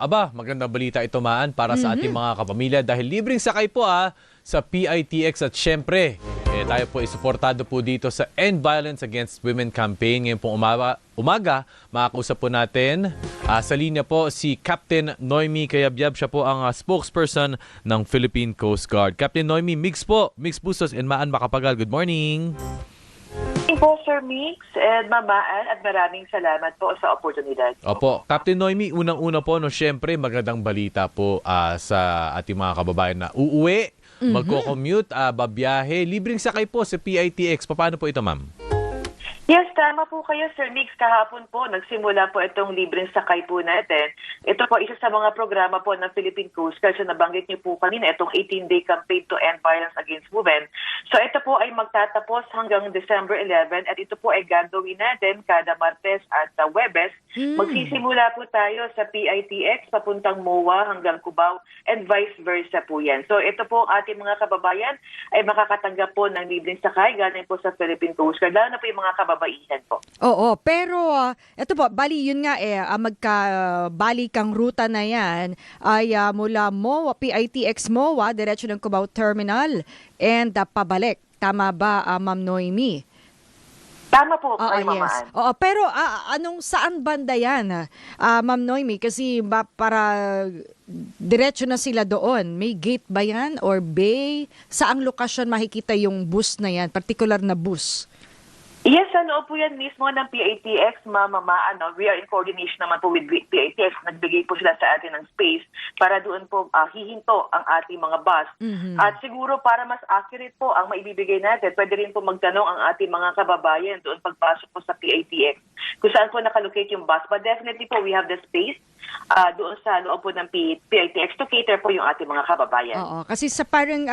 Aba, magandang balita ito maan para sa ating mga kapamilya dahil libreng sakay po sa PITX at syempre, tayo po isuportado po dito sa End Violence Against Women Campaign. Ngayon pong umaga, makakausap po natin sa linya po si Captain Noemi Cayabyab. Siya po ang spokesperson ng Philippine Coast Guard. Captain Noemi, Mix Bustos and Maan Makapagal. Good morning. Po, Sir Mix and Mamaan, at maraming salamat po sa oportunidad. Opo. Captain Noemi, unang-una po, syempre, magandang balita po sa ating mga kababayan na uuwi, magko-commute, babiyahe, libreng sakay po sa PITX. Paano po ito, ma'am? Yes, tama po kayo, Sir Mix. Kahapon po, nagsimula po itong libreng sakay po natin. Ito po isa sa mga programa po ng Philippine Coast Guard. So nabanggit niyo po kanina, itong 18-day campaign to end violence against women. So ito po ay magtatapos hanggang December 11 at ito po ay gagawin natin kada Martes at Huwebes. Magsisimula po tayo sa PITX, papuntang MOA hanggang Cubao and vice versa po yan. So ito po ang ating mga kababayan ay makakatanggap po ng libreng sakay galing po sa Philippine Coast Guard. Lalo na po yung mga kababaihan po. Oo, pero ito po, bali yun nga magkabalikang ruta na yan ay mula MOA, PITX MOA, diretso ng Cubao Terminal and pabalik. Tama ba, Ma'am Noemi? Tama po, Yes. Mamaan. Oo, pero saan banda yan, Ma'am Noemi? Kasi para diretso na sila doon. May gate ba yan or bay? Saang lokasyon makikita yung bus na yan, particular na bus? Yes, ano po yan mismo ng PITX, Mamaan. We are in coordination naman po with PITX. Nagbigay po sila sa atin ng space para doon po hihinto ang ating mga bus. At siguro para mas accurate po ang maibibigay natin, pwede rin po magtanong ang ating mga kababayan doon pagpasok po sa PITX kung saan po nakalocate yung bus. But definitely po, we have the space doon sa loob po ng PITX to cater po yung ating mga kababayan. Oo, kasi sa parang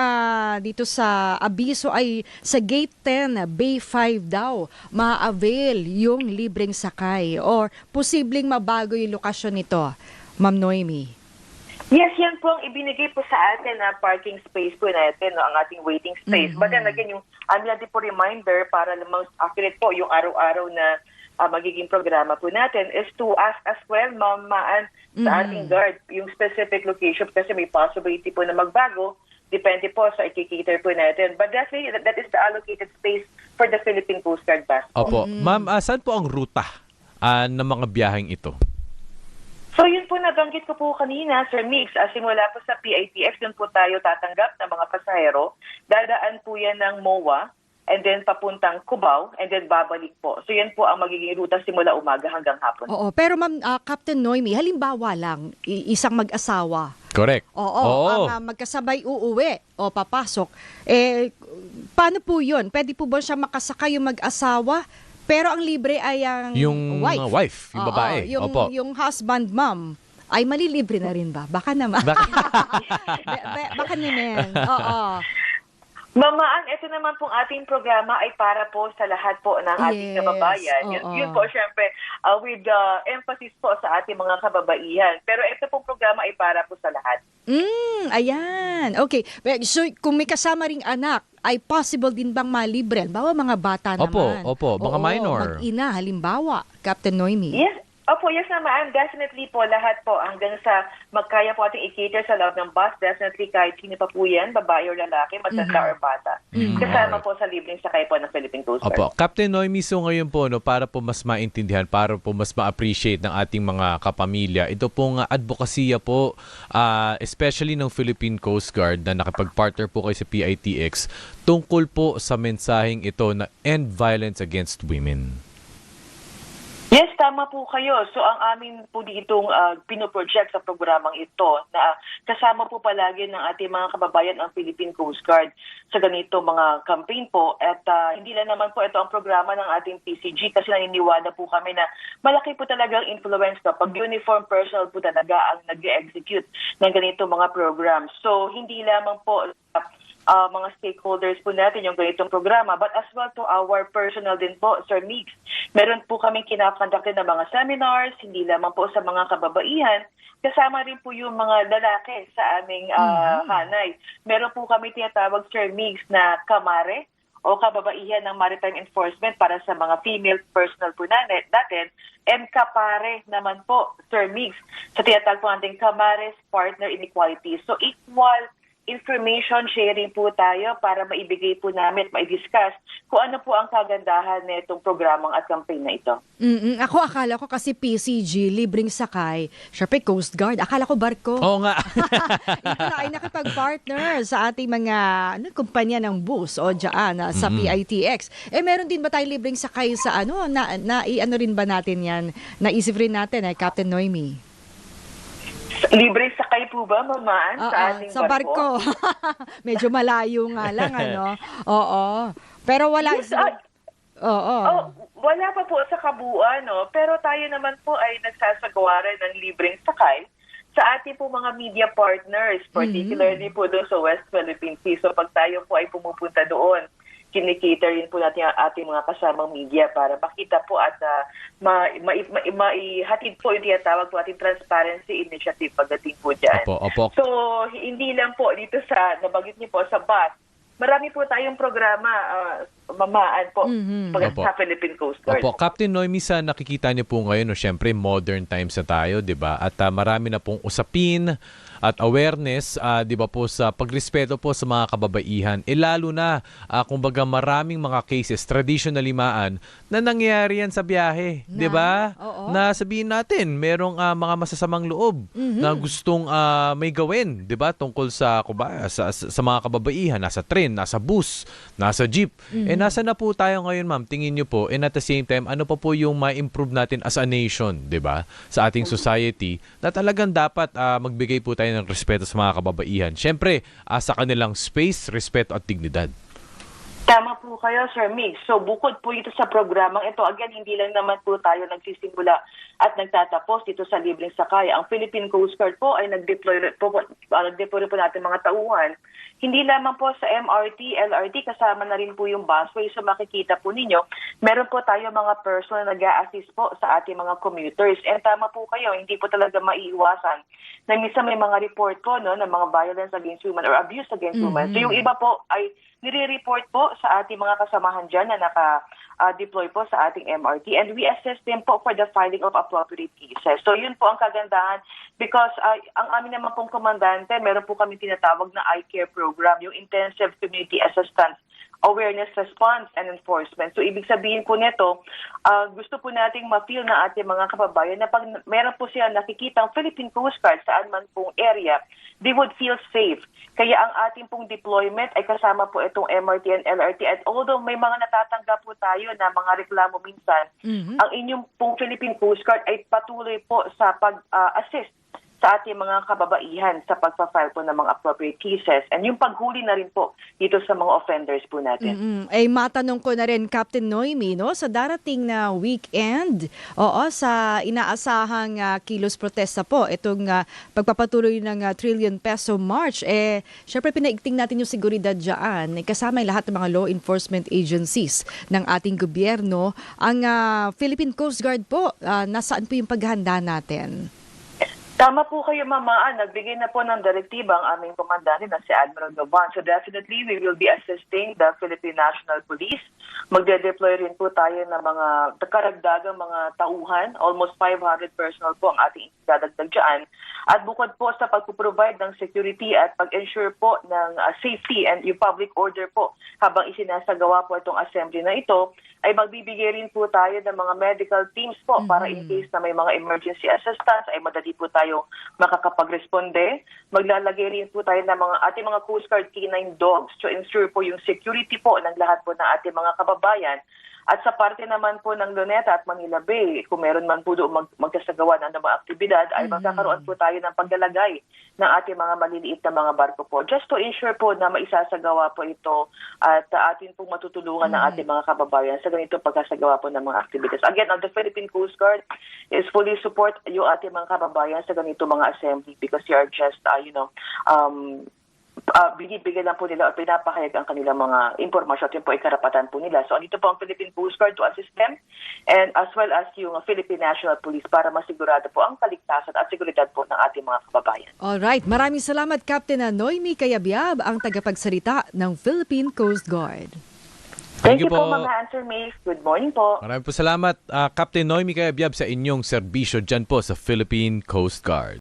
dito sa abiso ay sa gate 10, bay 5 daw, ma-avail yung libreng sakay or posibleng mabago yung lokasyon nito, Ma'am Noemi. Yes, yan po ang ibinigay po sa atin na parking space po natin, ang ating waiting space. But then again, yung natin po reminder para lamang accurate po yung araw-araw na magiging programa po natin is to ask as well, Mamaan, sa ating guard, yung specific location kasi may possibility po na magbago. Depende po sa i-cater po natin. But definitely, that is the allocated space for the Philippine Coast Guard bus. Opo. Ma'am, saan po ang ruta ng mga biyaheng ito? So yun po nabanggit ko po kanina, Sir Mix, simula po sa PITX, doon po tayo tatanggap ng mga pasahero. Dadaan po yan ng MOA and then papuntang Cubao and then babalik po. So yan po ang magiging ruta simula umaga hanggang hapon. Oo, pero Ma'am Captain Noemi, halimbawa lang, isang mag-asawa. Correct. Oo. Ang magkasabay uuwi o papasok. Paano po yun? Pwede po ba siya makasakay yung mag-asawa? Pero ang libre ay ang Yung wife, yung babae. Opo. Yung husband, ma'am, ay malilibre na rin ba? Baka naman. Baka naman. Oo. Mamaan, ito naman pong ating programa ay para po sa lahat po ng ating kababayan. Yun po, syempre, with emphasis po sa ating mga kababaihan. Pero ito pong programa ay para po sa lahat. Ayan. Okay. So, kung may kasama ring anak, ay possible din bang malibre? Halimbawa, mga bata naman. Opo. Mga minor. Mag-ina, halimbawa, Captain Noemi. Yes. Opo, yes naman. Definitely po, lahat po hanggang sa magkaya po ating i-cater sa loob ng bus. Definitely kahit sino pa po yan, babae or lalaki, matanda or bata. Kasama po sa libreng sakay po ng Philippine Coast Guard. Opo. Captain Noemi, so ngayon po, para po mas maintindihan, para po mas ma-appreciate ng ating mga kapamilya, ito pong advokasya po, especially ng Philippine Coast Guard na nakipag-partner po kayo sa PITX, tungkol po sa mensaheng ito na end violence against women. Yes, tama po kayo. So ang amin po ditong pinoproject sa programang ito na kasama po palagi ng ating mga kababayan ang Philippine Coast Guard sa ganito mga campaign po. At hindi lang naman po ito ang programa ng ating PCG kasi naniniwala po kami na malaki po talagang influence pag uniform personnel po talaga ang nag-execute ng ganito mga programs. So hindi lamang po mga stakeholders po natin yung ganitong programa, but as well to our personnel din po, Sir Mix. Meron po kaming kinakonduktin na mga seminars, hindi lamang po sa mga kababaihan, kasama rin po yung mga lalaki sa aming hanay. Meron po kami tinatawag, Sir Mix, na kamare o kababaihan ng Maritime Enforcement para sa mga female personnel po natin, and kapare naman po, Sir Migs, sa tinatawag po natin Kamares Partner in Equality. So equal information sharing po tayo para maibigay po namin at maidiscuss kung ano po ang kagandahan nitong programang at campaign na ito. Ako akala ko kasi PCG, libreng sakay, syempre Coast Guard. Akala ko barko. Oo nga. Ito na ay nakipag-partner sa ating mga kumpanya ng bus o dyan sa PITX. Meron din ba tayong libreng sakay sa ano rin ba natin yan? Naisip rin natin Captain Noemi. Libre sakay po ba, Mamaan, sa ating sa barko? Medyo malayo nga lang, Oo. Pero wala... Yes, Oo. Wala pa po sa kabuuan, no? Pero tayo naman po ay nagsasagawa rin ng libreng sakay sa ating po mga media partners, particularly po doon sa West Philippine Sea. So pag tayo po ay pumupunta doon, kinikater rin po natin ang ating mga kasamang media para makita po at maihatid po yung tinatawag po ating transparency initiative pagdating po dyan. Opo. So, hindi lang po dito sa, nabanggit niyo po, sa bus. Marami po tayong programa, Mamaan po, sa Philippine Coast Guard. Opo, Captain Noemi, sa nakikita niyo po ngayon, syempre modern times na tayo, 'di ba? At marami na pong usapin at awareness, 'di ba po, sa pagrespeto po sa mga kababaihan. Lalo na kumbaga maraming mga cases traditionally na nangyayari yan sa biyahe, 'di ba? Na sabihin natin, merong mga masasamang loob na gustong may gawin, 'di ba? Tungkol sa sa mga kababaihan, nasa train, nasa bus, nasa jeep. Nasa na po tayo ngayon, ma'am? Tingin niyo po, and at the same time, ano pa po yung ma-improve natin as a nation, 'di ba? Sa ating society, na talagang dapat magbigay po tayo ng respeto sa mga kababaihan. Siyempre, sa kanilang space, respeto at dignidad. Tama po kayo, Sir Mig. So bukod po ito sa programang ito, again, hindi lang naman po tayo nagsisimula at nagtatapos dito sa libreng sakay. Ang Philippine Coast Guard po ay nag-deploy po natin mga tauhan. Hindi lamang po sa MRT, LRT, kasama na rin po yung busway. So makikita po ninyo, meron po tayo mga person na nag-a-assist po sa ating mga commuters. And tama po kayo, hindi po talaga maiiwasan na minsan may mga report po ng mga violence against women or abuse against women. So yung iba po ay nire-report po sa ating mga kasamahan dyan na naka-deploy po sa ating MRT. And we assist them po for the filing of appropriate cases. So yun po ang kagandahan because ang amin naman pong komandante, meron po kami tinatawag na I-CARE program, yung Intensive Community Assistance Awareness, Response, and Enforcement. So ibig sabihin po nito, gusto po nating ma-feel na ating mga kababayan na pag meron po siya nakikita ang Philippine Coast Guard saan man pong area, they would feel safe. Kaya ang ating pong deployment ay kasama po itong MRT and LRT. At although may mga natatanggap po tayo na mga reklamo minsan, ang inyong pong Philippine Coast Guard ay patuloy po sa pag-assist sa ating mga kababaihan sa pagpa-file po ng mga appropriate cases and yung paghuli na rin po dito sa mga offenders po natin. Matanong ko na rin, Captain Noemi, no, sa darating na weekend, sa inaasahang kilos protesta po, itong pagpapatuloy ng trillion peso march, syempre pinaigting natin yung seguridad dyan, kasama yung lahat ng mga law enforcement agencies ng ating gobyerno. Ang Philippine Coast Guard po, nasaan po yung paghahanda natin? Tama po kayo, Mamaan. Nagbigay na po ng direktiba ang aming komandante na si Admiral Gavan. So definitely, we will be assisting the Philippine National Police. Magde-deploy rin po tayo ng mga karagdagang mga tauhan. Almost 500 personnel po ang ating dadagdag dyan. At bukod po sa pagpuprovide ng security at pag-ensure po ng safety and yung public order po habang isinasagawa po itong assembly na ito, ay magbibigay rin po tayo ng mga medical teams po para in case na may mga emergency assistance ay madali po tayo makakapag-responde. Maglalagay rin po tayo ng ating mga Coast Guard K9 dogs to ensure po yung security po ng lahat po ng ating mga kababayan. At sa parte naman po ng Luneta at Manila Bay, kung meron man po doon magkasagawa ng mga aktibidad, ay magkakaroon po tayo ng paglalagay ng ating mga maliliit na mga barko po. Just to ensure po na maisasagawa po ito at atin pong matutulungan ng ating mga kababayan sa ganito pagkasagawa po ng mga activities. Again, the Philippine Coast Guard is fully support yung ating mga kababayan sa ganito mga assembly because you are just, binibigyan lang po nila o pinapahayag ang kanilang mga impormasyon at yun po ay karapatan po nila. So, andito po ang Philippine Coast Guard to assist them and as well as yung Philippine National Police para masigurado po ang kaligtasan at seguridad po ng ating mga kababayan. Alright, maraming salamat Captain Noemi Cayabyab, ang tagapagsalita ng Philippine Coast Guard. Thank you po, mga Answer Mace. Good morning po. Maraming po salamat, Captain Noemi Kayabyab, sa inyong serbisyo dyan po sa Philippine Coast Guard.